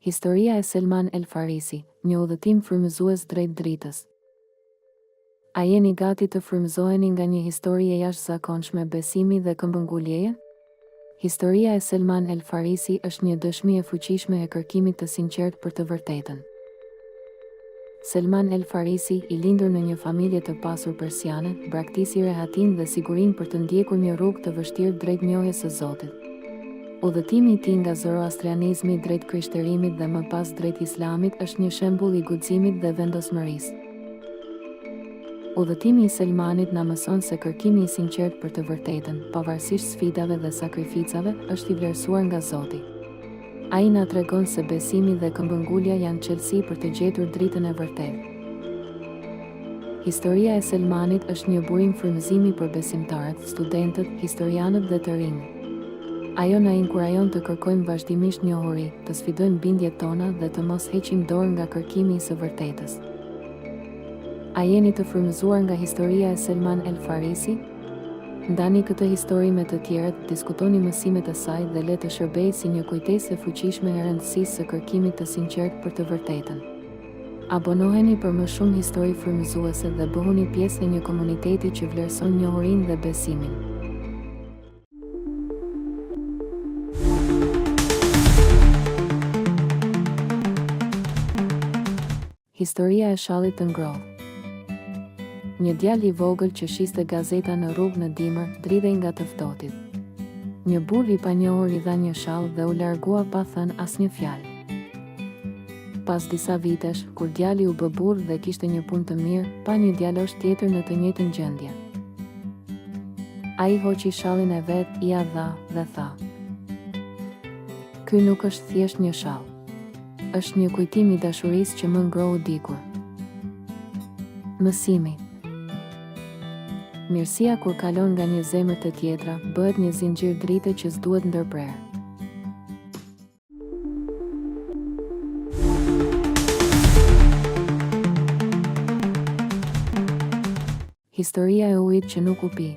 Historia e Selman El Farisi, një udhëtim frymëzues drejt dritës. A jeni gati të frymëzoheni nga një histori e jashtëzakonshme besimi dhe këmbënguljeje? Historia e Selman El Farisi është një dëshmi e fuqishme e kërkimit të sinqert për të vërtetën. Selman El Farisi, i lindur në një familje të pasur persiane, braktisi rehatin dhe sigurin për të ndjekur një rrugë të vështirë drejt njohjes së Zotit. Udhëtimi i tij nga zoroastrianizmi drejt krishterimit dhe më pas drejt islamit është një shembull i guximit dhe vendosmërisë. Udhëtimi i Selmanit na mëson se kërkimi i sinqert për të vërtetën, pavarësisht sfidave dhe sakrificave, është i vlerësuar nga Zoti. Ai na tregon se besimi dhe këmbëngulja janë çelësi për të gjetur dritën e vërtetë. Historia e Selmanit është një burim frymëzimi për besimtarët, studentët, historianët dhe të rinjt. Ajo na inkurajon të kërkojmë vazhdimisht njohuri, të sfidojmë bindjet tona dhe të mos heqim dorë nga kërkimi i së vërtetës. A jeni të frymëzuar nga historia e Selman El Farisi? Ndani këtë histori me të tjerët, diskutoni mësimet e saj dhe le të shërbejë si një kujtesë e fuqishme e rëndësisë së kërkimit të sinqert për të vërtetën. Abonoheni për më shumë histori frymëzuese dhe bëhuni pjesë e një komuniteti që vlerëson njohurinë dhe besimin. Historia e shallit të ngrohtë. Një djalë i vogël që shiste gazeta në rrugë në dimër, dridhej nga të ftohtit. Një burr i panjohur i dha një shall dhe u largua pa thënë asnjë fjalë. Pas disa vitesh, kur djali u bë burr dhe kishte një punë të mirë, pa një djalosh tjetër në të njëjtën gjendje. Ai hoqi shallin e vet, i ia dha dhe tha: "Ky nuk është thjesht një shall. Është një kujtim i dashurisë që më ngrohu dikur." Mësimi. Mirësia kur kalon nga një zemër të tjetra, bëhet një zinxhir drite që s'duhet ndërprerë. Historia e ujit që nuk u pi.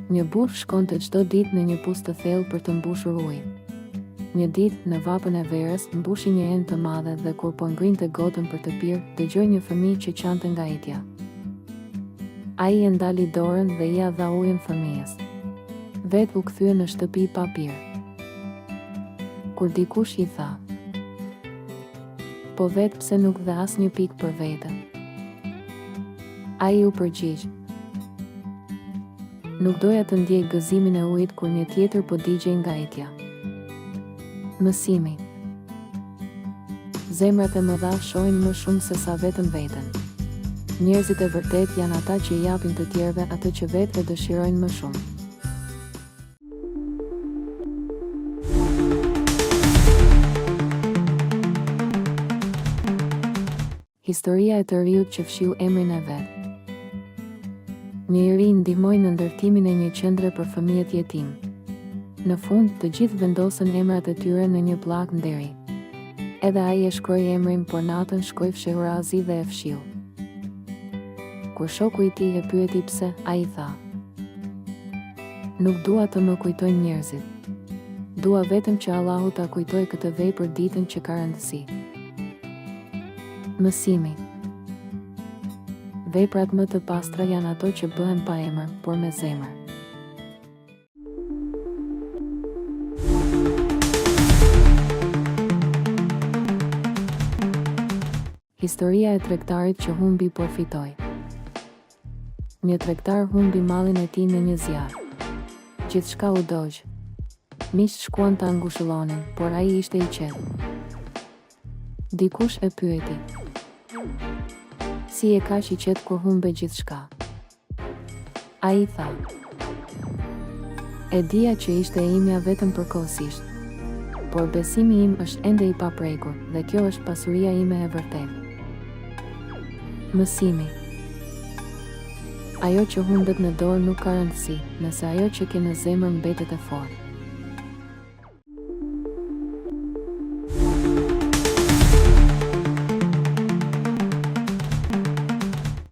Një burr shkonte çdo ditë në një pus të thellë për të mbushur ujë. Një ditë, në vapën e verës, mbushi një enë të madhe dhe kur po ngrinte gotën për të pirë, dëgjoi një fëmijë që qante nga etja. Ai e ndali dorën dhe ia dha ujin fëmijës. Vetë u kthye në shtëpi pa pirë. Kur dikush i tha: "Po vetë pse nuk dhe asnjë pikë për vete?" Ai u përgjigj: "Nuk doja të ndjej gëzimin e ujit kur një tjetër po digjej nga etja." Mësimi. Zemrat e mëdha shohin më shumë se sa vetëm veten. Njerëzit e vërtet janë ata që i japin të tjerëve atë që vetë e dëshirojnë më shumë. Historia e të riut që fshiu emrin e vet. Një i ri ndihmoi në ndërtimin e një qendre për fëmijët jetim. Në fund, të gjithë vendosën emrat e tyre në një pllak nderi. Edhe ai e shkroi emrin, por natën shkoi fshehurazi dhe e fshiu. Kur shoku i tij e pyeti pse, ai tha: "Nuk dua të më kujtojnë njerëzit. Dua vetëm që Allahu ta kujtojë këtë vepër ditën që ka rëndësi." Mësimi. Veprat më të pastra janë ato që bëhen pa emër, por me zemër. Historia e tregtarit që humbi por fitoi. Një tregtar humbi mallin e tij në një zjarr. Gjithçka u dogj. Miqt shkuan ta ngushëllonin, por ai ishte i qetë. Dikush e pyeti: "Si e kaq i qetë kur humbe gjithçka?" Ai tha: "E dija që ishte e imja vetëm përkohësisht, por besimi im është ende i paprekur dhe kjo është pasuria ime e vërtetë." Mësimi. Ajo që humbet në dorë nuk ka rëndësi, nëse ajo që ke në zemër mbetet e fortë.